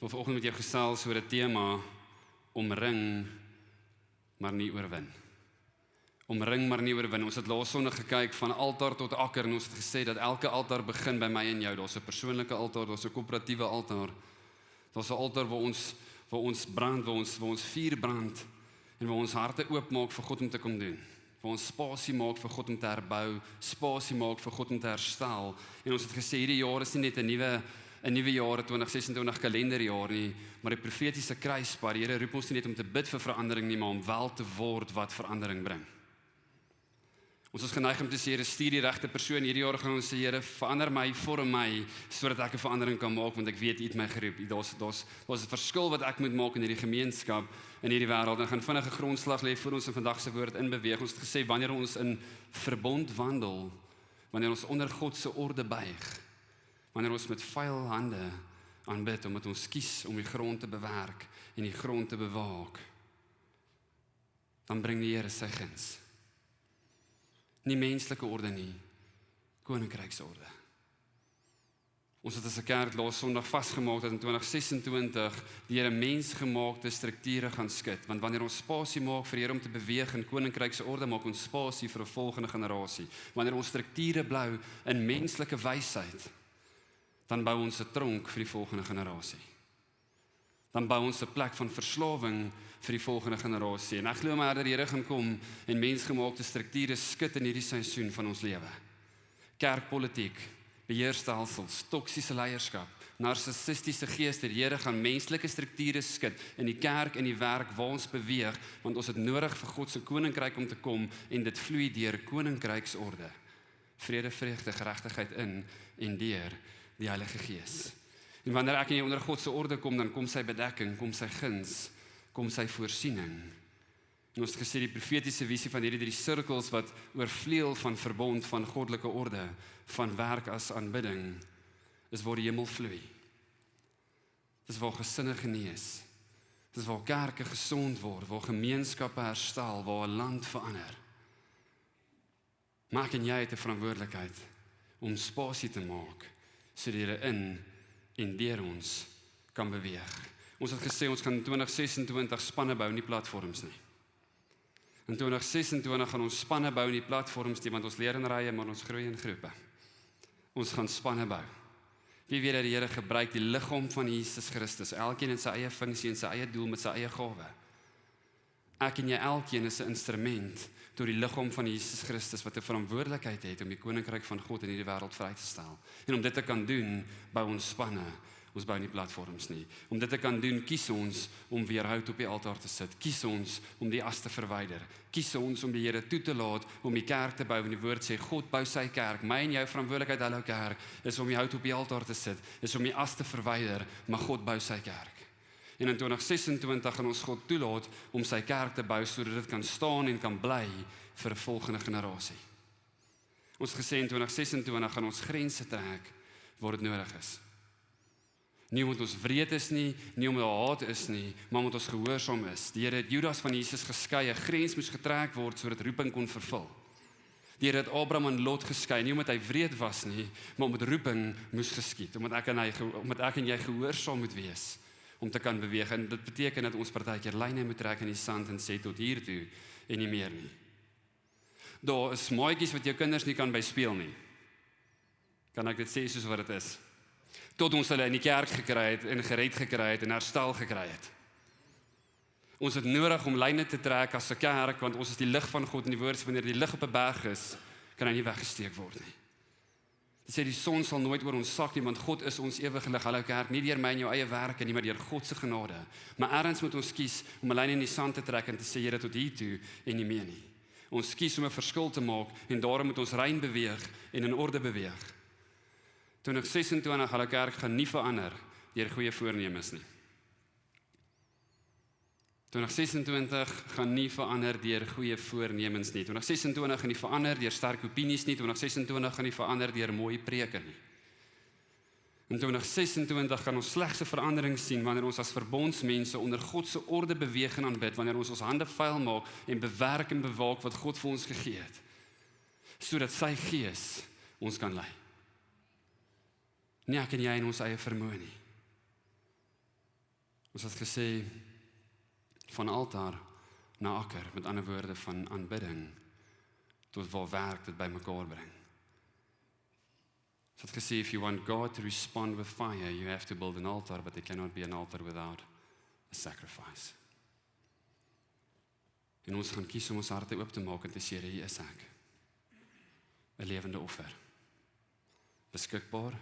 Ek wil vanoggend met jou gesels oor 'n tema, omring, maar nie oorwin. Omring, maar nie oorwin. Ons het laas Sondag gekyk van altaar tot akker en ons het gesê dat elke altaar begin by my en jou. Daar's 'n persoonlike altaar, daar's 'n koöperatiewe altaar. Daar's 'n altaar waar ons brand, waar ons vuur brand en waar ons harte oopmaak vir God om te kom doen. Waar ons spasie maak vir God om te herbou, spasie maak vir God om te herstel. En ons het gesê hierdie jaar is nie net 'n nuwe jaar, 2026 kalenderjaar nie, maar 'n profetiese kruispad. Die Here roep ons nie net om te bid vir verandering nie, maar om wel te word wat verandering bring. Ons is geneig om te sê, Here, stuur die regte persoon. Hierdie jaar gaan ons sê, Here, verander my, vorm my, sodat ek 'n verandering kan maak, want ek weet U het my geroep. Daar's 'n verskil wat ek moet maak in hierdie gemeenskap, in hierdie wêreld. En gaan vinnige grondslag lê voor ons in vandag se woord inbeweeg. Ons het gesê, wanneer ons in verbond wandel, wanneer ons onder God se orde buig, wanneer ons met vuil hande aanbid, omdat ons kies om die grond te bewerk en die grond te bewaak, dan bring die Here sy guns. Nie menslike orde nie, koninkryksorde. Ons het as 'n kerk laas Sondag vasgemaak dat in 2026 die Here mensgemaakte strukture gaan skud, want wanneer ons spasie maak vir die Here om te beweeg in koninkryksorde, maak ons spasie vir 'n volgende generasie. Wanneer ons strukture bou in menslike wysheid, dan bou ons 'n tronk vir die volgende generasie. Dan bou ons 'n plek van verslawing vir die volgende generasie. En ek glo maar dat die Here gaan kom en mensgemaakte strukture skud in hierdie seisoen van ons lewe. Kerkpolitiek, beheerstelsels, toksiese leierskap, narcissistiese geeste. Die Here gaan menslike strukture skud in die kerk en die werk waar ons beweeg, want ons het nodig vir God se koninkryk om te kom en dit vloei deur koninkryksorde. Vrede, vreugde, geregtigheid in en deur die Heilige Gees. En wanneer ek en jy onder God se orde kom, dan kom sy bedekking, kom sy guns, kom sy voorsiening. En ons het gesê die profetiese visie van hierdie 3 sirkels wat oorvleuel van verbond, van goddelike orde, van werk as aanbidding, is waar die hemel vloei. Dis waar gesinne genees. Dis waar kerke gesond word, waar gemeenskappe herstel, waar 'n land verander. Maak en jy het 'n verantwoordelikheid om spasie te maak, sodat die Here in en deur ons kan beweeg. Ons het gesê ons gaan in 2026 spanne bou, nie platforms nie. In 2026 gaan ons spanne bou, nie platforms nie, want ons leer in rye, maar ons groei in groepe. Ons gaan spanne bou. Wie weet dat die Here gebruik die liggaam van Jesus Christus, elkeen in sy eie funksie en sy eie doel met sy eie gawe. Ek en jy elkeen is 'n instrument tot die liggaam van Jesus Christus wat 'n verantwoordelikheid het om die koninkryk van God in hierdie wêreld vry te stel. En om dit te kan doen, bou ons spanne. Ons bou nie platforms nie. Om dit te kan doen, kies ons om weer hout op die altaar te sit. Kies ons om die as te verwyder. Kies ons om die Here toe te laat om die kerk te bou. En die woord sê, God bou sy kerk. My en jou verantwoordelikheid, hallo kerk, is om die hout op die altaar te sit, is om die as te verwyder, maar God bou sy kerk. En in 2026 gaan ons God toelaat om sy kerk te bou, sodat dit kan staan en kan bly vir 'n volgende generasie. Ons het gesê in 2026 gaan ons grense trek waar dit nodig is. Nie omdat ons wreed is nie, nie omdat daar haat is nie, maar omdat ons gehoorsaam is. Die Here het Judas van Jesus geskei, 'n grens moes getrek word sodat roeping kon vervul. Die Here het Abraham en Lot geskei, nie omdat hy wreed was nie, maar omdat roeping moes geskied, omdat ek en jy gehoorsaam moet wees om te kan beweeg. En dit beteken dat ons partykeer lyne moet trek in die sand en sê tot hier toe en nie meer nie. Daar is maatjies wat jou kinders nie kan by speel nie. Kan ek dit sê soos wat dit is? Tot ons hulle in die kerk gekry het en gered gekry het en herstel gekry het. Ons het nodig om lyne te trek as 'n kerk, want ons is die lig van God en die woord sê, wanneer die lig op 'n berg is, kan hy nie weggesteek word nie. Dit sê die son sal nooit oor ons sak nie, want God is ons ewige lig. Hallo kerk, nie deur my en jou eie werke nie, maar deur God se genade. Maar ergens moet ons kies om 'n lyn in die sand te trek en te sê, Here, tot hier toe en nie meer nie. Ons kies om 'n verskil te maak en daarom moet ons rein beweeg en in orde beweeg. 2026, hallo kerk, gaan nie verander deur goeie voornemens nie. 2026 gaan nie verander deur goeie voornemens nie. 2026 gaan nie verander deur sterk opinies nie. 2026 gaan nie verander deur mooi preke nie. In 2026 gaan ons slegs 'n verandering sien wanneer ons as verbondsmense onder God se orde beweeg en aanbid, wanneer ons hande vuil maak en bewerk en bewaak wat God vir ons gegee het, sodat sy gees ons kan lei. Nie ek en jy in ons eie vermoë nie. Ons het gesê, van altaar na akker, met ander woorde van aanbidding, tot waar werk dit by mekaar bring. Ons het gesê, if you want God to respond with fire, you have to build an altar, but there cannot be an altar without a sacrifice. En ons gaan kies om ons harte oop te maak en te sê, hier is ek. 'n lewende offer. Beskikbaar,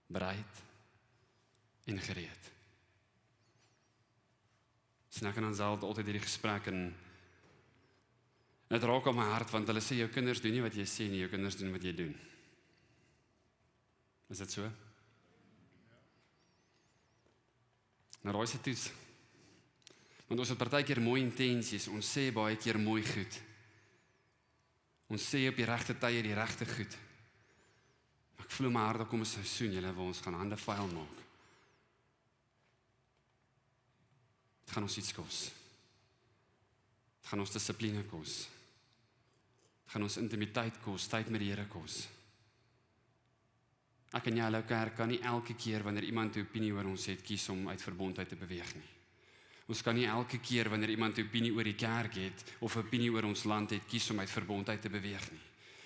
bereid en gereed. En ek en Ansel altyd hierdie gesprek en dit raak aan my hart, want hulle sê, jou kinders doen nie wat jy sê nie, jou kinders doen wat jy doen. Is dit so? Nou raai se toets. Want ons het partykeer mooi intensies, ons sê baie keer mooi goed. Ons sê op die regte tye die regte goed. Ek voel my hart, daar kom 'n seisoen, julle, waar ons gaan hande vuil maak. Het gaan ons iets kos. Het gaan ons dissipline kos. Het gaan ons intimiteit kos, tyd met die Here kos. Ek en jy, hallo kerk, kan nie elke keer wanneer iemand 'n opinie oor ons het, kies om uit verbondheid te beweeg nie. Ons kan nie elke keer wanneer iemand 'n opinie oor die kerk het, of 'n opinie oor ons land het, kies om uit verbondheid te beweeg nie.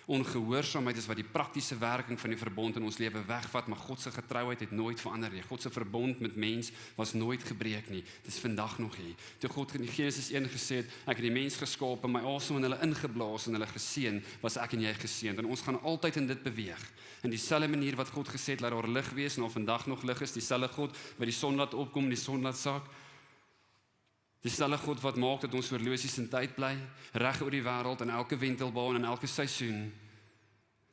Ongehoorsaamheid is wat die praktiese werking van die verbond in ons lewe wegvat, maar God se getrouheid het nooit verander nie. God se verbond met mens was nooit gebreek nie. Dit is vandag nog hier. Toe God in Genesis 1 gesê het, ek het die mens geskaap en my asem in hulle ingeblaas en hulle geseën, was ek en jy geseënd. En ons gaan altyd in dit beweeg. In dieselfde manier wat God gesê het, laat daar lig wees, en al vandag nog lig is, dieselfde God wat die son laat opkom, die son laat sak. Dieselfde God wat maak dat ons horlosies in tyd bly, reg oor die wêreld, in elke wentelbaan, in elke seisoen.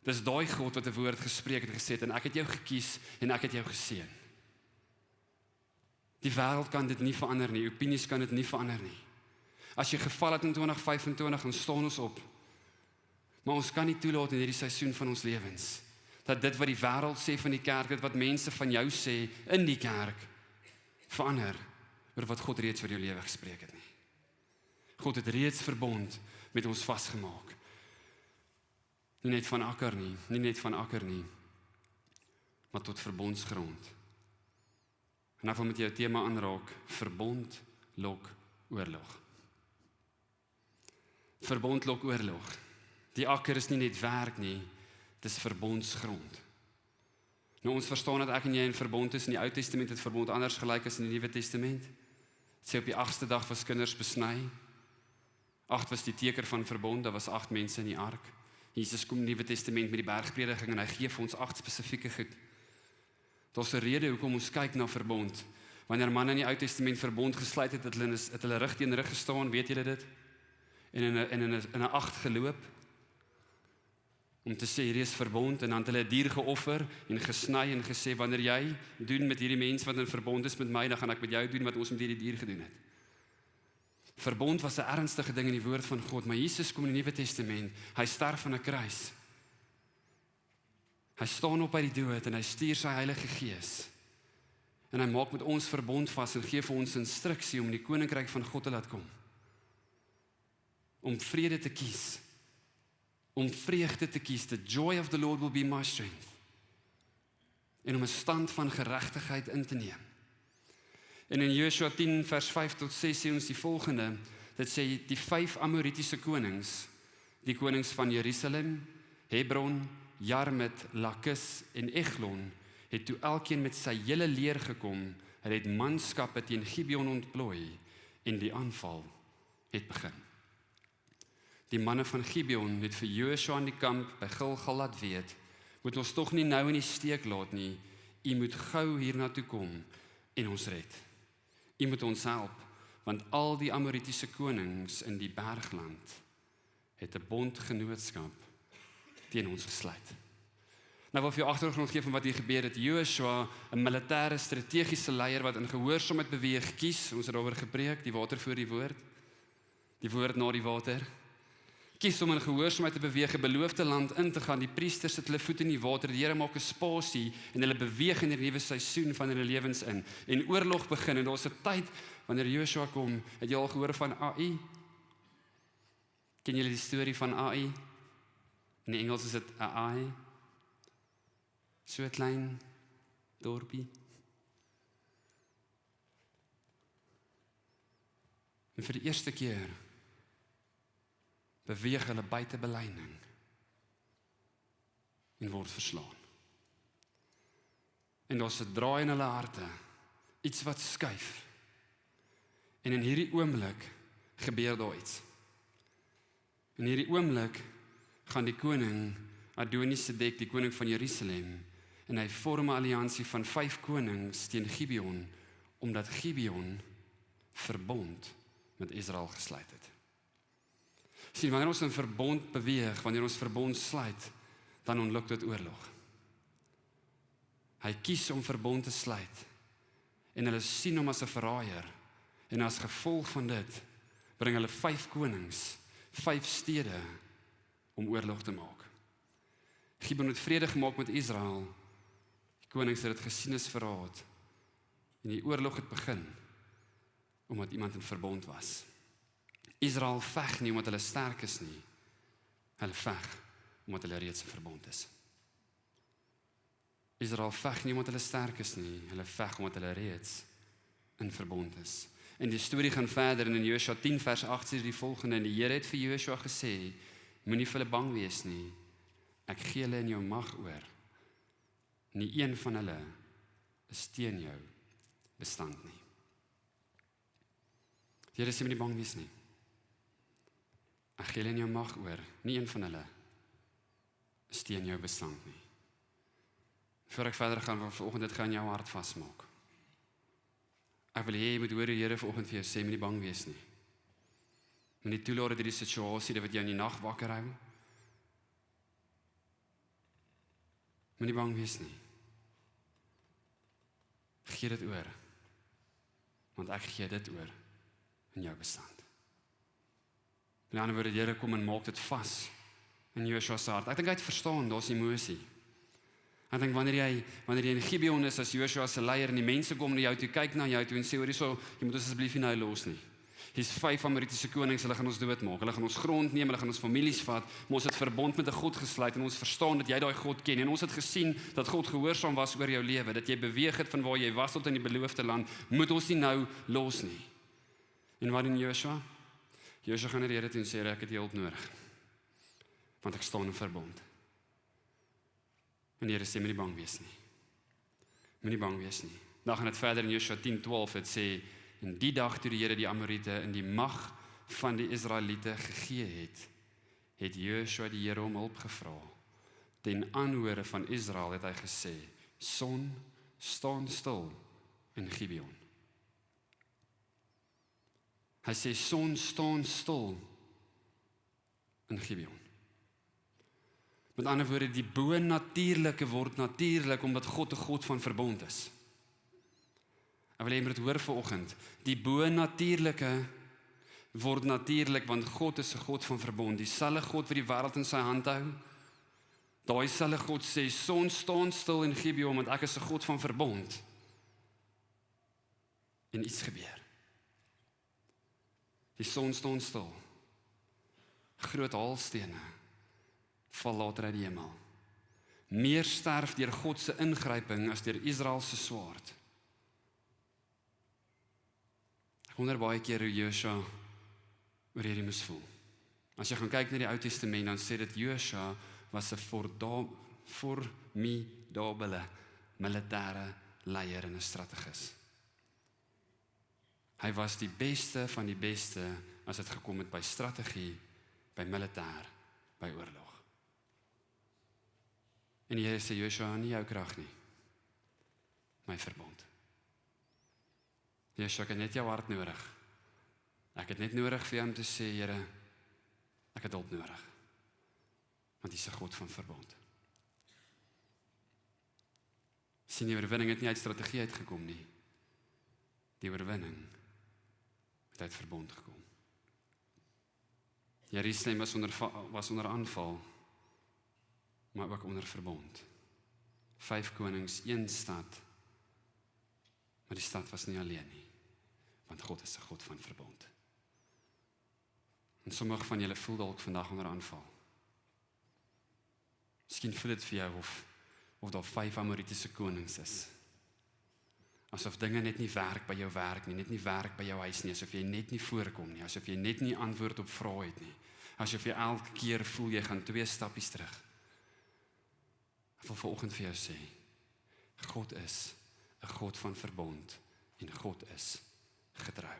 Dis daai God wat 'n woord gespreek het en gesê het, en ek het jou gekies en ek het jou geseën. Die wêreld kan dit nie verander nie, opinies kan dit nie verander nie. As jy geval het in 2025, dan staan ons op. Maar ons kan nie toelaat in hierdie seisoen van ons lewens, dat dit wat die wêreld sê van die kerk, dit wat mense van jou sê in die kerk, verander oor wat God reeds vir jou lewe gespreek het nie. God het reeds verbond met ons vasgemaak. Nie net van akker nie, maar tot verbondsgrond. En ek wil met jou tema aanraak, verbond lok oorlog. Verbond lok oorlog. Die akker is nie net werk nie, dit is verbondsgrond. Nou ons verstaan dat ek en jy in verbond is, in die Ou Testament het verbond anders gelyk as in die Nuwe Testament. Dit sê op die 8ste dag was kinders besny. 8 was die teken van verbond, daar was 8 mense in die ark. Jesus kom in die Nuwe Testament met die bergprediking en hy gee vir ons 8 spesifieke goed. Daar's 'n rede hoekom ons kyk na verbond. Wanneer manne in die Ou Testament verbond gesluit het, het hulle rug teen rug gestaan, weet julle dit? En in 'n agt geloop om te sê hierdie is verbond, en dan het hulle 'n dier geoffer en gesny en gesê, wanneer jy doen met hierdie mens wat in verbond is met my, dan gaan ek met jou doen wat ons met hierdie dier gedoen het. Verbond was 'n ernstige ding in die woord van God, maar Jesus kom in die Nuwe Testament, hy sterf aan 'n kruis. Hy staan op uit die dood en hy stuur sy Heilige Gees. En hy maak met ons verbond vas en gee vir ons instruksie om in die koninkryk van God te laat kom. Om vrede te kies. Om vreugde te kies. The joy of the Lord will be my strength. En om 'n stand van geregtigheid in te neem. En in Joshua 10 vers 5 tot 6 sê ons die volgende, dit sê die 5 Amoritiese konings, die konings van Jerusalem, Hebron, Jarmut, Lakis en Eglon, het toe elkeen met sy hele leer gekom, hulle het manskappe teen Gibeon ontplooi en die aanval het begin. Die manne van Gibeon het vir Joshua in die kamp by Gilgal laat weet, moet ons tog nie nou in die steek laat nie, u moet gou hiernatoe kom en ons red. U moet ons help, want al die Amoritiese konings in die bergland het 'n bondgenootskap teen ons gesluit. Nou wil ek vir jou agtergrond gee van wat hier gebeur het. Joshua, 'n militêre strategiese leier wat in gehoorsaamheid beweeg, kies, ons het daaroor gepreek, die water voor die woord na die water. Kies om in gehoorsaamheid te beweeg, 'n beloofde land in te gaan. Die priesters sit hulle voete in die water, die Here maak 'n spasie en hulle beweeg in 'n nuwe seisoen van hulle lewens in. En oorlog begin en daar's 'n tyd wanneer Joshua kom. Het jy al gehoor van Ai? Ken julle die storie van Ai? In Engels is dit Ai. So 'n klein dorpie. En vir die eerste keer beweeg hulle buite beleining en word verslaan. En daar's 'n draai in hulle harte, iets wat skuif. En in hierdie oomblik gebeur daar iets. In hierdie oomblik gaan die koning Adoni-Sedek, die koning van Jerusalem, en hy vorm 'n alliansie van 5 konings teen Gibeon, omdat Gibeon verbond met Israel gesluit het. Sien, wanneer ons in verbond beweeg, wanneer ons verbond sluit, dan ontlok dit oorlog. Hy kies om verbond te sluit, en hulle sien hom as 'n verraaier, en as gevolg van dit, bring hulle 5 konings, 5 stede, om oorlog te maak. Gibeon het vrede gemaak met Israel, die konings het dit gesien as verraad, en die oorlog het begin, omdat iemand in verbond was. Israel veg nie omdat hulle sterk is nie, hulle veg omdat hulle reeds in verbond is. Israel veg nie omdat hulle sterk is nie, hulle veg omdat hulle reeds in verbond is. En die storie gaan verder, en in Josua 10 vers 8 sê die volgende, en die Here het vir Josua gesê, moenie vir hulle bang wees nie, ek gee hulle in jou mag oor, nie een van hulle is teen jou bestand nie. Die Here sê, moenie bang wees nie, ek gee hulle in jou mag oor, nie een van hulle is teen jou bestand nie. Voor ek verder gaan, wil vanoggend dit gaan in jou hart vasmaak. Ek wil hê jy moet hoor die Here vanoggend vir jou sê, moenie bang wees nie. Moenie toelaat dat hierdie situasie wat jou in die nag wakker hou. Moenie bang wees nie. Gee dit oor. Want ek gee dit oor in jou bestand. Met ander woorde, die Here kom en maak dit vas in Josua se hart. Ek dink hy het verstaan, daar's emosie. Ek dink wanneer jy in Gibeon is as Josua se leier en die mense kom na jou toe, kyk na jou toe en sê, hoor hierso, jy moet ons asseblief nie nou los nie. Hier's 5 Amoritiese konings, hulle gaan ons doodmaak, hulle gaan ons grond neem, hulle gaan ons families vat, maar ons het verbond met 'n God gesluit en ons verstaan dat jy daai God ken en ons het gesien dat God gehoorsaam was oor jou lewe, dat jy beweeg het van waar jy was tot in die beloofde land, moet ons nie nou los nie. En wat doen Josua? Josua gaan na die Here toe en sê, ek het jou hulp nodig, want ek staan in verbond. En die Here sê, moenie bang wees nie. Moenie bang wees nie. Dan gaan dit verder in Josua 10:12, het sê, en die dag toe die Here die Amorite in die mag van die Israeliete gegee het, het Josua die Here om hulp gevra. Ten aanhore van Israel het hy gesê, son, staan stil in Gibeon. Hy sê, son, staan stil in Gibeon. Met ander woorde, die bo-natuurlike word natuurlik, omdat God 'n God van verbond is. Ek wil hê jy moet dit hoor vanoggend. Die bo-natuurlike word natuurlik, want God is 'n God van verbond. Dieselfde God wat die wêreld in sy hand hou, daai selfde God sê, son staan stil in Gibeon, want ek is 'n God van verbond. En iets gebeur. Die son staan stil. Groot haalstene val later uit die hemel. Meer sterf deur God se ingryping as deur Israel se swaard. Ek wonder baie keer hoe Josua oor hierdie moes voel. As jy gaan kyk na die Ou Testament, dan sê dit Josua was 'n formidabele militêre leier en 'n strategus. Hy was die beste van die beste as dit gekom het by strategie, by militêr, by oorlog. En die Here sê, Josua, nie jou krag nie, my verbond. Josua, ek het net jou hart nodig. Ek het net nodig vir jou om te sê, Here, ek het hulp nodig. Want hy is 'n God van verbond. Sien, die oorwinning het nie uit strategie uitgekom nie. Die oorwinning het uit verbond gekom. Jerusalem was onder aanval, maar ook onder verbond. 5 konings, 1 stad, maar die stad was nie alleen nie, want God is 'n God van verbond. En sommige van julle voel dalk vandag onder aanval. Miskien voel dit vir jou of daar 5 Amoritiese konings is. Asof dinge net nie werk by jou werk nie, net nie werk by jou huis nie, asof jy net nie voorkom nie, asof jy net nie antwoord op vrae het nie, asof jy elke keer voel jy gaan 2 stappies terug. Ek wil vanoggend vir jou sê, God is 'n God van verbond en God is getrou.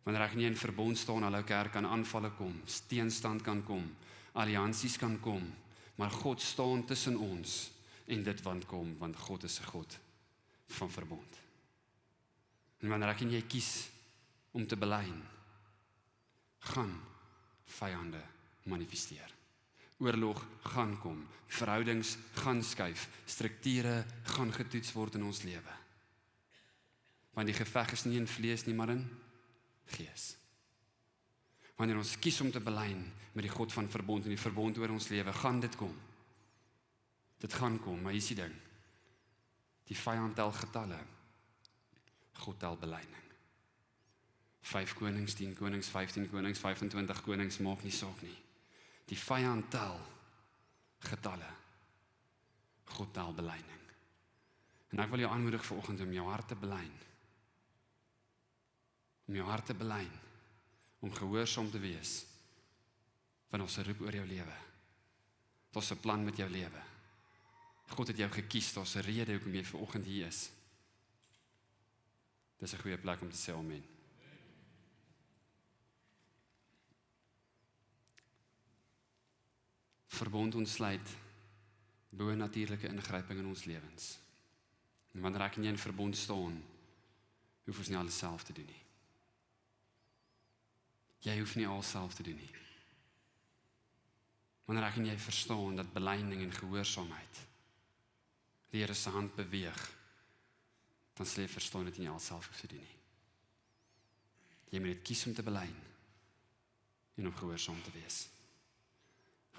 Wanneer ek nie in verbond staan, hallo kerk, kan aanvalle kom, teenstand kan kom, alliansies kan kom, maar God staan tussen ons en dit wat kom, want God is 'n God van verbond. En wanneer ek en jy kies om te belyn, gaan vyande manifesteer. Oorlog gaan kom, verhoudings gaan skuif, strukture gaan getoets word in ons lewe. Want die geveg is nie in vlees nie, maar in gees. Wanneer ons kies om te belyn met die God van verbond en die verbond oor ons lewe, gaan dit kom. Dit gaan kom, maar hier is die ding. Die vyand tel getalle, God tel belyning. 5 konings, 10 konings, 15 konings, 25 konings, maak nie saak nie. Die vyand tel getalle, God tel belyning. En ek wil jou aanmoedig vanoggend om jou hart te belyn. Om jou hart te belyn, om gehoorsaam te wees, want ons roep oor jou lewe. Daar's 'n plan met jou lewe. God het jou gekies, daar's 'n rede hoekom jy vanoggend hier is. Dis 'n goeie plek om te sê amen. Verbond ontsluit bo-natuurlike ingryping in ons lewens. En wanneer ek en jy in verbond staan, hoef ons nie alles self te doen nie. Jy hoef nie alles self te doen nie. Wanneer ek en jy verstaan dat belyning en gehoorsaamheid die Here se hand beweeg, dan sal jy verstaan dat jy nie alles self hoef te doen nie. Jy moet net kies om te belyn en om gehoorsaam te wees.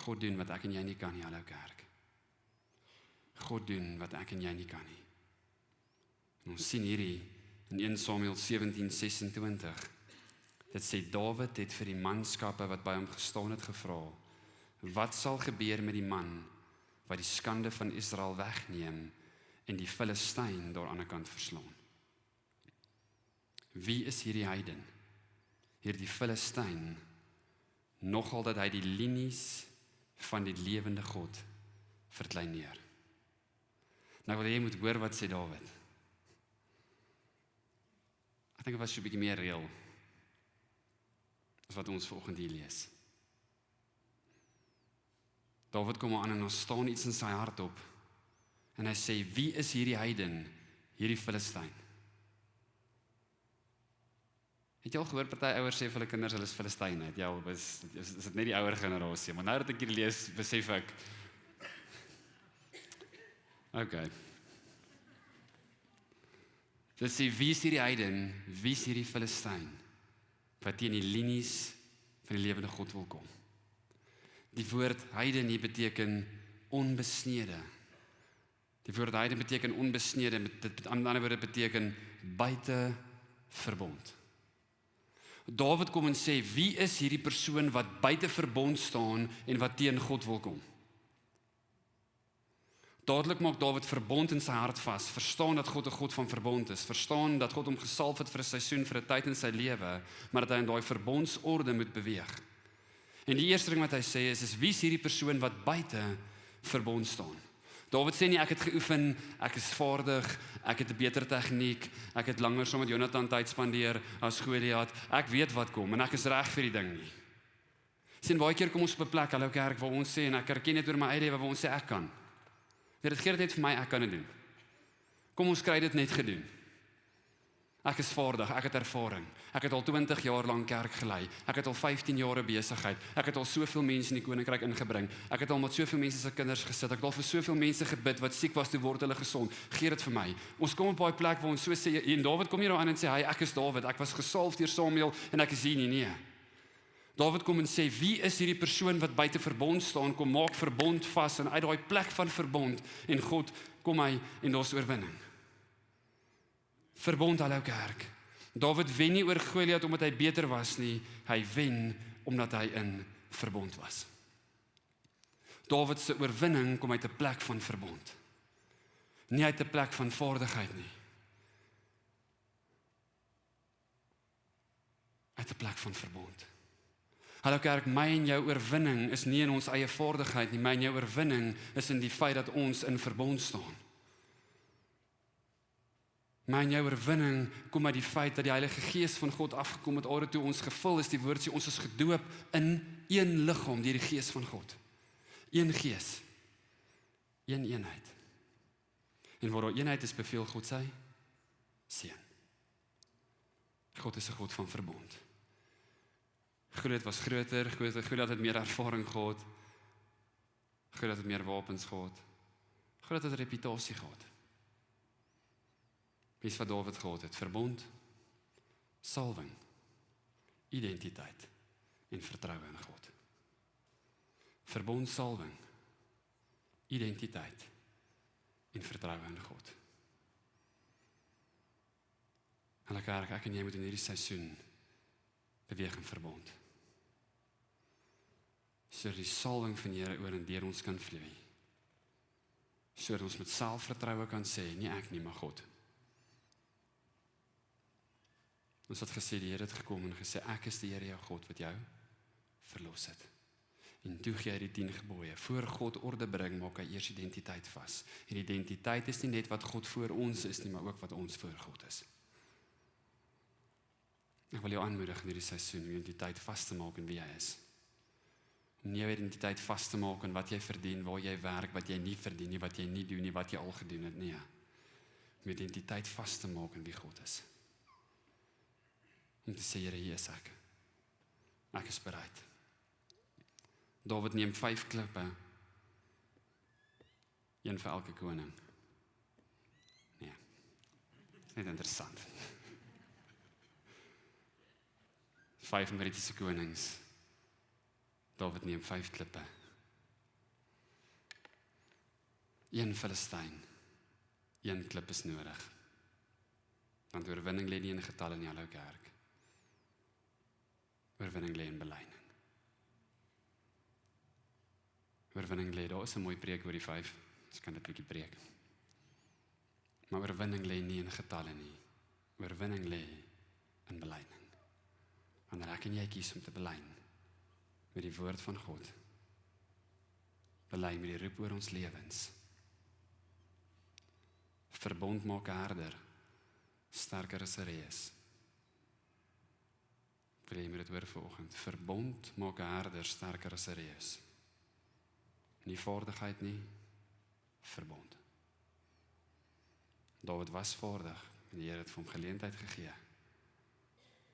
God doen wat ek en jy nie kan nie, hallo kerk. God doen wat ek en jy nie kan nie. En ons sien hierdie in 1 Samuel 17:26. Dit sê Dawid het vir die manskappe wat by hom gestaan het gevra, wat sal gebeur met die man wat die skande van Israel wegneem en die Filistyn daar aan die kant verslaan? Wie is hierdie heiden? Hierdie Filistyn, nogal dat hy die linies van die lewende God verkleineer. Nou wil jy moet hoor wat sê Dawid. Ek dink dit was so 'n bietjie meer reël as wat ons vanoggend hier lees. Dawid kom aan en daar staan iets in sy hart op. En hy sê, wie is hierdie heiden, hierdie Filistyn? Het jy al gehoor, party ouers sê vir hulle kinders, hulle is Filistyne? Het jy al, is dit net die ouer generasie? Maar nou dat ek hier lees, besef ek, okay. Dit sê, wie is hierdie heiden, wie is hierdie Filistyn, wat teen die linies van die lewende God wil kom? Die woord heiden hier beteken onbesnede. Die woord heiden beteken onbesnede, met ander woorde beteken buite verbond. Dawid kom en sê, wie is hierdie persoon wat buite verbond staan en wat teen God wil kom? Dadelik maak Dawid verbond in sy hart vas, verstaan dat God 'n God van verbond is, verstaan dat God hom gesalf het vir 'n seisoen, vir 'n tyd in sy lewe, maar dat hy in daai verbondsorde moet beweeg. En die eerste ding wat hy sê is wie is hierdie persoon wat buite verbond staan? Dawid sê nie, ek het geoefen, ek is vaardig, ek het 'n beter tegniek, ek het langer saam met Jonathan tyd spandeer as Goliat, ek weet wat kom en ek is reg vir die ding nie. Sien, baie keer kom ons op 'n plek, hallo kerk, waar ons sê, en ek erken dit oor my eie lewe, waar ons sê ek kan. Dit gee dit net vir my, ek kan dit doen. Kom ons kry dit net gedoen. Ek is vaardig, ek het ervaring. Ek het al 20 jaar lank kerk gelei. Ek het al 15 jaar besigheid. Ek het al soveel mense in die koninkryk ingebring. Ek het al met soveel mense se kinders gesit. Ek het al vir soveel mense gebid wat siek was, toe word hulle gesond. Gee dit vir my. Ons kom op daai plek waar ons so sê, en Dawid kom hier aan en sê, hy, ek is Dawid, ek was gesalf deur Samuel en ek is hier nie. Nee. Dawid kom en sê, wie is hierdie persoon wat buite verbond staan, kom maak verbond vas en uit daai plek van verbond en God kom hy en daar's oorwinning. Verbond, hallo kerk. Dawid wen nie oor Goliat omdat hy beter was nie, hy wen omdat hy in verbond was. Dawid se oorwinning kom uit 'n plek van verbond. Nie uit 'n plek van vaardigheid nie. uit 'n plek van verbond. Hallo kerk, my en jou oorwinning is nie in ons eie vaardigheid nie, my en jou oorwinning is in die feit dat ons in verbond staan. My en jou oorwinning kom uit die feit dat die Heilige Gees van God afgekom het, alre toe ons gevul is, die woord sê, ons is gedoop in een liggaam deur die Gees van God. Een Gees, een eenheid. En waar daar eenheid is, beveel God sy seën. God is 'n God van verbond. Groot was groter, groot het meer ervaring gehad, groot het meer wapens gehad, groot het reputasie gehad. Weet wat Dawid gehad het? Verbond, salwing, identiteit en vertroue in God. Verbond, salwing, identiteit en vertroue in God. En kerk, ek en jy moet in hierdie seisoen beweeg in verbond. Sodat die salwing van die Here oor en deur ons kan vloei. Sodat ons met selfvertroue kan sê, nie ek nie, maar God. Ons het gesê, die Here het gekom en gesê, ek is die Here jou God wat jou verlos het. En toe gee hy die 10 gebooie. Voor God orde bring, maak hy eers identiteit vas. En identiteit is nie net wat God voor ons is nie, maar ook wat ons voor God is. Ek wil jou aanmoedig in hierdie seisoen om identiteit vas te maak in wie jy is. Om nie jou identiteit vas te maak in wat jy verdien, waar jy werk, wat jy nie verdien nie, wat jy nie doen nie, wat jy al gedoen het nie. Om identiteit vas te maak in wie God is. Om te sê, Here, hier is ek. Ek is bereid. Dawid neem 5 klippe, een vir elke koning. Nee, net interessant. 5 Amerikaanse konings. Dawid neem 5 klippe. 1 Filistyn. 1 klip is nodig. Want oorwinning lê nie in getalle nie, hallo kerk. Oorwinning lê in belyning. Oorwinning lê, daar is 'n mooi preek oor die 5, dus kan dit 'n bietjie preek. Maar oorwinning lê nie in getalle nie. Oorwinning lê in belyning. Wanneer ek en jy kies om te belyn met die woord van God, belyn met die roep oor ons lewens. Verbond maak harder, sterker as 'n reus. Wil jy met dit hoor vanoggend? Verbond maak harder, sterker as 'n reus. Nie vaardigheid nie, verbond. Dawid was vaardig, en die Here het vir hom geleentheid gegee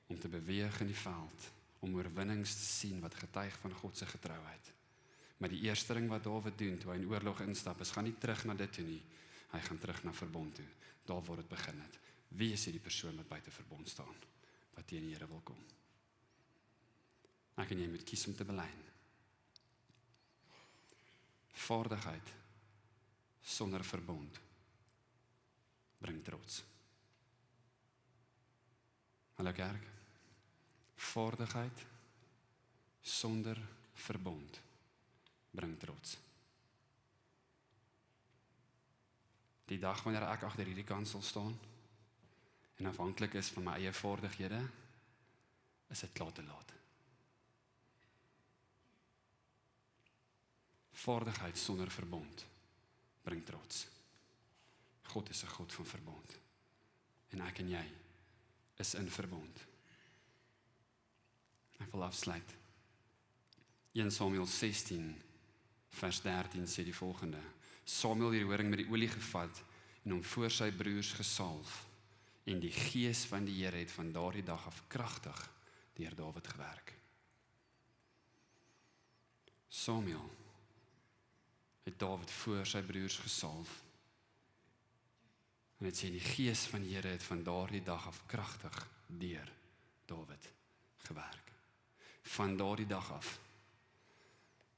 om te beweeg in die veld, om oorwinnings te sien wat getuig van God se getrouheid. Maar die eerste ding wat Dawid doen toe hy in oorlog instap, is gaan nie terug na dit toe nie. Hy gaan terug na verbond toe. Daar waar dit begin het. Wie is die persoon wat buite verbond staan, wat teen die Here wil kom? Ek en jy moet kies om te belyn. Vaardigheid sonder verbond bring trots. Hallo kerk. Vaardigheid sonder verbond bring trots. Die dag wanneer ek agter hierdie kant sal staan en afhanklik is van my eie vaardighede, is dit klaar te laat. Vaardigheid sonder verbond bring trots. God is 'n God van verbond. En ek en jy is in verbond. Ek wil afsluit. 1 Samuel 16 vers 13 sê die volgende. Samuel het die horing met die olie gevat en hom voor sy broers gesalf. En die gees van die Here het van daardie dag af kragtig deur Dawid gewerk. Samuel het Dawid voor sy broers gesalf. En het sê die gees van die Here het van daardie dag af kragtig deur Dawid gewerk. Van daardie dag af.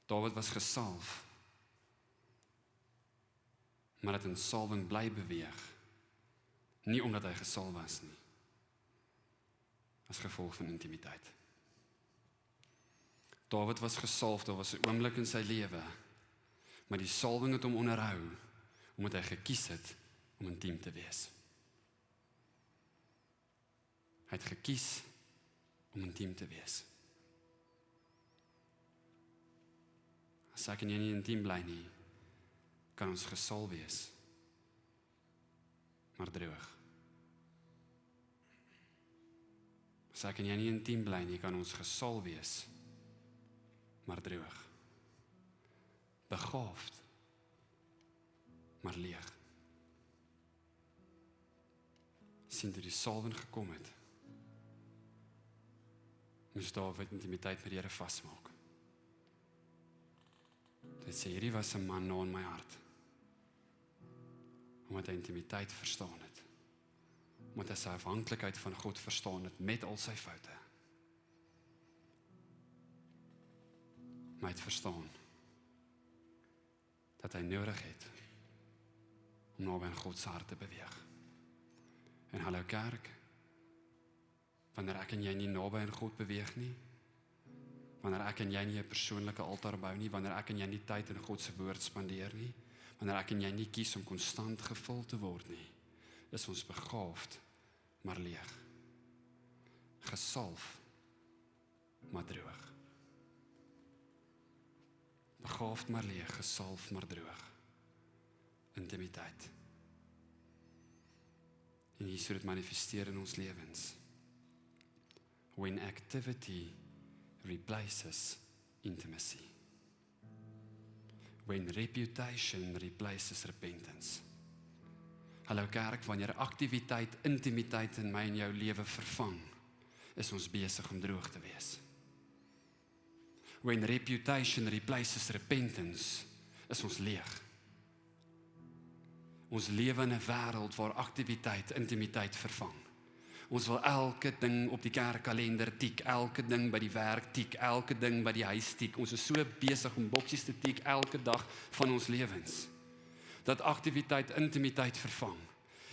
Dawid was gesalf, maar het in salwing bly beweeg. Nie omdat hy gesalf was nie, as gevolg van intimiteit. Dawid was gesalf, daar was 'n oomblik in sy lewe, maar die salwing het hom onderhou, omdat hy gekies het om intiem te wees. Hy het gekies om intiem te wees. As ek en jy nie intiem bly nie, kan ons gesalf wees, maar droog. As ek en jy nie intiem bly nie, kan ons gesalf wees, maar droog. Begaafd, maar leeg. Sien toe die salwing gekom het, moes Dawid intimiteit met die Here vasmaak. Dit sê, hierdie was 'n man na in my hart, omdat hy intimiteit verstaan het, omdat hy sy afhanklikheid van God verstaan het, met al sy foute. Maar hy het verstaan, dat hy nodig het, om naby aan God se hart te beweeg. En hallo kerk, wanneer ek en jy nie naby aan God beweeg nie, wanneer ek en jy nie 'n persoonlike altaar bou nie, wanneer ek en jy nie tyd in God se woord spandeer nie, wanneer ek en jy nie kies om konstant gevul te word nie, is ons begaafd, maar leeg. Gesalf, maar droog. Begaafd, maar leeg, gesalf, maar droog. Intimiteit. En hier sou dit manifesteer in ons lewens. When activity replaces intimacy. When reputation replaces repentance. Hallo kerk, wanneer aktiwiteit, intimiteit in my en jou lewe vervang, is ons besig om droog te wees. When reputation replaces repentance, is ons leeg. Ons lewe in 'n wêreld waar aktiwiteit, intimiteit vervang. Ons wil elke ding op die kerkkalender tik, elke ding by die werk tik, elke ding by die huis tik. Ons is so besig om boksies te tik elke dag van ons lewens, dat aktiwiteit, intimiteit vervang.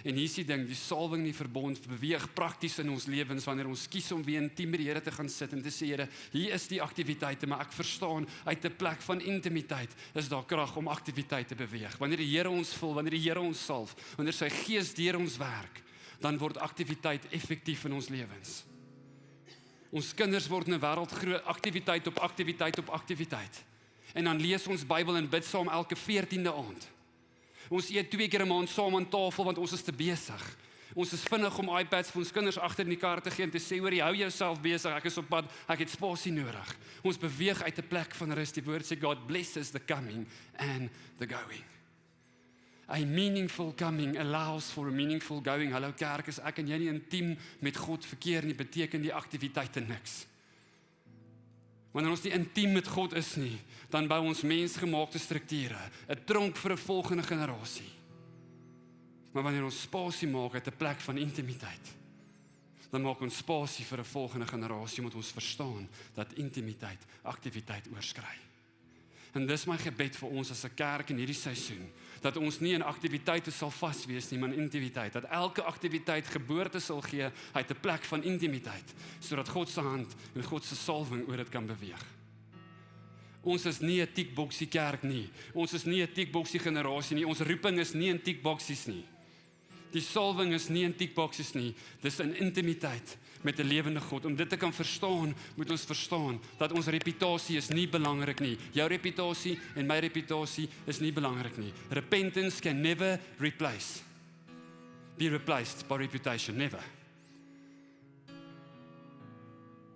En hier is die ding, die salwing in die verbond beweeg prakties in ons lewens, wanneer ons kies om weer intiem met die Here te gaan sit en te sê, Here, hier is die aktiwiteite, maar ek verstaan, uit 'n plek van intimiteit is daar krag om aktiwiteit te beweeg. Wanneer die Here ons vul, wanneer die Here ons salf, wanneer sy Gees deur ons werk, dan word aktiwiteit effektief in ons lewens. Ons kinders word in 'n wêreld groot, aktiwiteit op aktiwiteit op aktiwiteit. En dan lees ons Bybel en bid saam elke 14de aand. Ons eet 2 keer 'n maand saam aan tafel, want ons is te besig. Ons is vinnig om iPads vir ons kinders agter in die kar te gee en te sê, hoor, hou jouself besig, ek is op pad, ek het spasie nodig. Ons beweeg uit 'n plek van rus. Die woord sê, God blesses the coming and the going. A meaningful coming allows for a meaningful going. Hallo kerk, as ek en jy nie intiem met God verkeer nie, beteken die aktiwiteite niks. Wanneer ons nie intiem met God is nie, dan bou ons mensgemaakte strukture, 'n tronk vir 'n volgende generasie. Maar wanneer ons spasie maak uit 'n plek van intimiteit, dan maak ons spasie vir 'n volgende generasie, omdat ons verstaan dat intimiteit aktiwiteit oorskry. En dis my gebed vir ons as 'n kerk in hierdie seisoen, dat ons nie in aktiwiteite sal vaswees nie, maar in intimiteit, dat elke aktiwiteit geboorte sal gee uit 'n plek van intimiteit, sodat God se hand en God se salwing oor dit kan beweeg. Ons is nie 'n tikboksie kerk nie, ons is nie 'n tikboksie generasie nie, ons roeping is nie in tikboksies nie. Die salwing is nie in tikboksies nie, dis in intimiteit met 'n lewende God. Om dit te kan verstaan, moet ons verstaan dat ons reputasie is nie belangrik nie. Jou reputasie en my reputasie is nie belangrik nie. Repentance can never be replaced by reputation, never.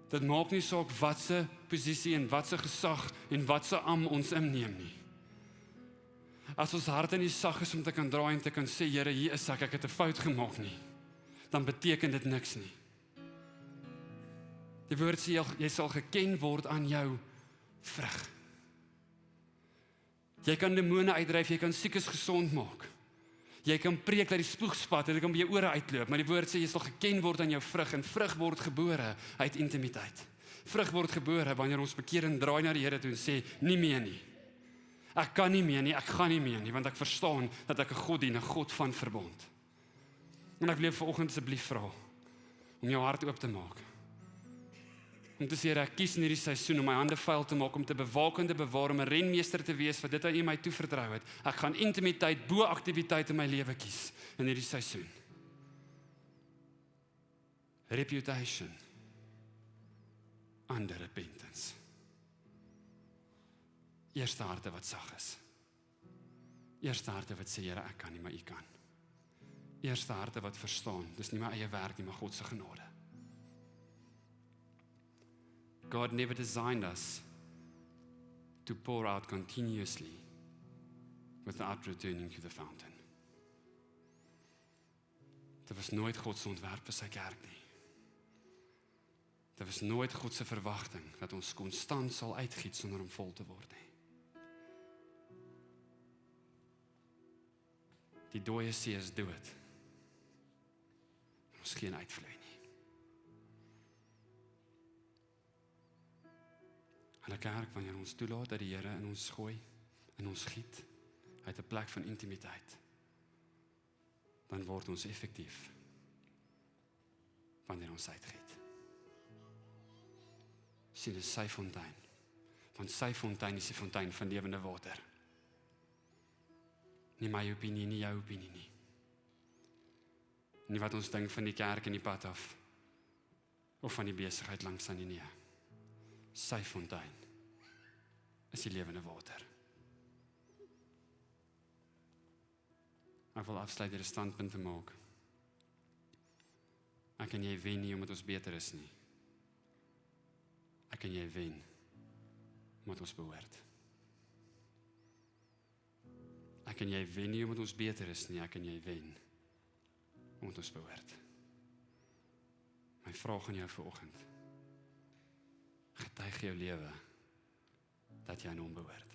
Dit maak nie saak wat se posisie en wat se gesag en wat se am ons inneem nie. As ons hart in die sag is om te kan draai en te kan sê, Here, hier is ek het 'n fout gemaak nie, dan beteken dit niks nie. Die woord sê, jy sal geken word aan jou vrug. Jy kan demone uitdryf, jy kan siekes gesond maak. Jy kan preek dat die spoeg spat en dit kan by jou ore uitloop, maar die woord sê, jy sal geken word aan jou vrug, en vrug word gebore uit intimiteit. Vrug word gebore wanneer ons bekeer en draai na die Here toe en sê, nie meer nie. Ek kan nie meer nie, ek gaan nie meer nie, want ek verstaan dat ek 'n God dien, 'n God van verbond. En ek wil vanoggend asseblief vra om jou hart oop te maak. Om te sê, ek kies in hierdie seisoen om my hande vuil te maak, om te bewaak en te bewaar, om 'n renmeester te wees vir dit wat U my toevertrou het. Ek gaan intimiteit bo aktiwiteit in my lewe kies in hierdie seisoen. Reputation under repentance. Eerste harte wat sag is. Eerste harte wat sê, Here, ek kan nie, maar U kan. Eerste harte wat verstaan, dis nie my eie werk nie, maar God se genade. God never designed us to pour out continuously without returning to the fountain. Dit was nooit God se ontwerp vir sy kerk nie. Dit was nooit God se verwagting dat ons konstant sal uitgiet sonder om vol te word nie. Die dooie see is dood. Ons geen uitvloei nie. En 'n kerk, wanneer ons toelaat dat die Here in ons gooi, in ons giet, uit 'n plek van intimiteit, dan word ons effektief wanneer ons uitgiet. Sien, dis sy fontein. Want sy fontein is die fontein van lewende water. Nie my opinie, nie jou opinie nie. Nie wat ons dink van die kerk in die pad af, of van die besigheid langs aan die nee. Sy fontein is die lewende water. Ek wil afsluit deur 'n standpunt te maak. Ek en jy wen nie omdat ons beter is nie. Ek en jy wen omdat ons behoort. Ek en jy wen nie omdat ons beter is nie, ek en jy wen omdat ons behoort. My vraag aan jou vanoggend: getuig jou lewe dat jy aan hom behoort?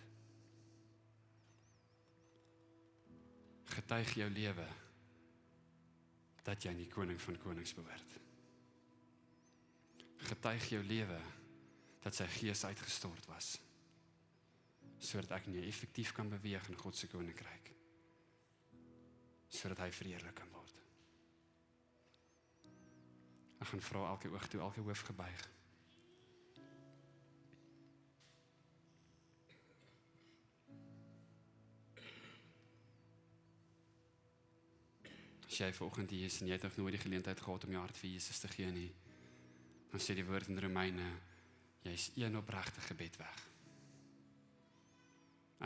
Getuig jou lewe dat jy aan die koning van konings behoort? Getuig jou lewe dat sy gees uitgestort was, sodat ek en jy effektief kan beweeg in God se koninkryk, sodat hy verheerlik kan word. Ek gaan vra elke oog toe, elke hoof gebuig. As jy vanoggend hier is en jy het nog nooit die geleentheid gehad om jou hart vir Jesus te gee nie, dan sê die woord in Romeine, jy is een opregte gebed weg.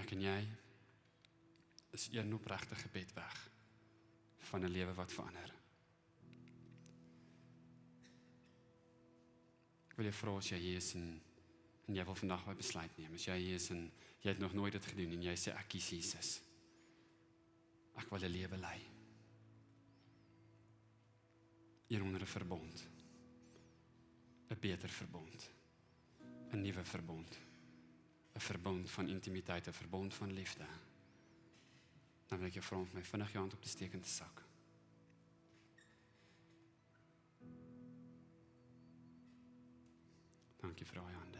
Ek en jy is een opregte gebed weg van 'n lewe wat verander. Ek wil jou vra as jy hier is en jy wil vandag 'n besluit neem. As jy hier is en jy het nog nooit dit gedoen en jy sê ek kies Jesus. Ek wil 'n lewe lei. Een onder 'n verbond. 'n beter verbond. 'n nuwe verbond. 'n verbond van intimiteit, 'n verbond van liefde. Dan wil ek jou vra om my vinnig jou hand op te steek en te sak. Dankie vir daai hande.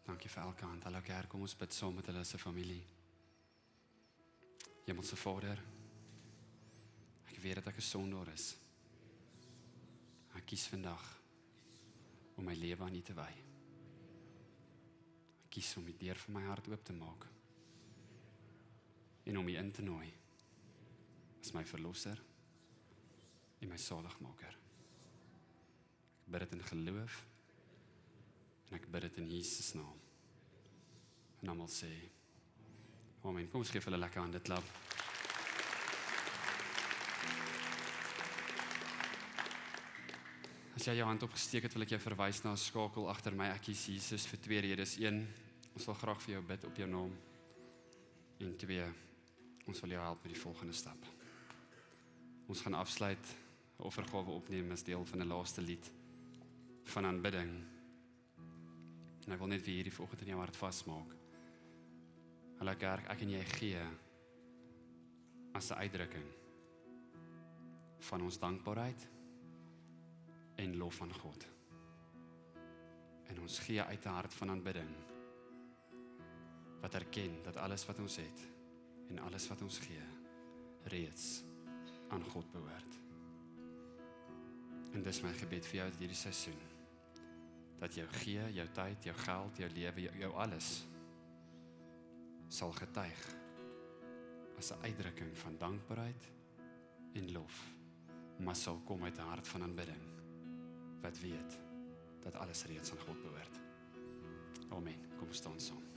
Dankie vir elke hand. Hallo kerk, kom ons bid saam met hulle se familie. Hemelse Vader, ek weet dat ek 'n sondaar is. Ek kies vandag om my lewe aan U te wy. Ek kies om die deur van my hart oop te maak en om U in te nooi as my verlosser en my saligmaker. Ek bid dit in geloof en ek bid dit in Jesus naam. En almal sê amen. Kom ons gee vir hulle lekker hande klap. As jy jou hand opgesteek het, wil ek jou verwys na 'n skakel agter my. Ek kies Jesus vir 2 redes. 1, ons wil graag vir jou bid op jou naam. En 2, ons wil jou help met die volgende stap. Ons gaan afsluit, 'n offergawe opneem as deel van 'n laaste lied van aanbidding. En ek wil net weer hierdie vanoggend in jou hart vasmaak. Hallo kerk, ek en jy gee as 'n uitdrukking van ons dankbaarheid en lof van God. En ons gee uit 'n hart van aanbidding wat erken dat alles wat ons het en alles wat ons gee reeds aan God behoort. En dis my gebed vir jou hierdie seisoen, dat jou gee, jou tyd, jou geld, jou lewe, jou alles sal getuig as 'n uitdrukking van dankbaarheid en lof maar sal kom uit 'n hart van aanbidding, wat weet dat alles reeds aan God behoort. Amen. Kom ons staan saam.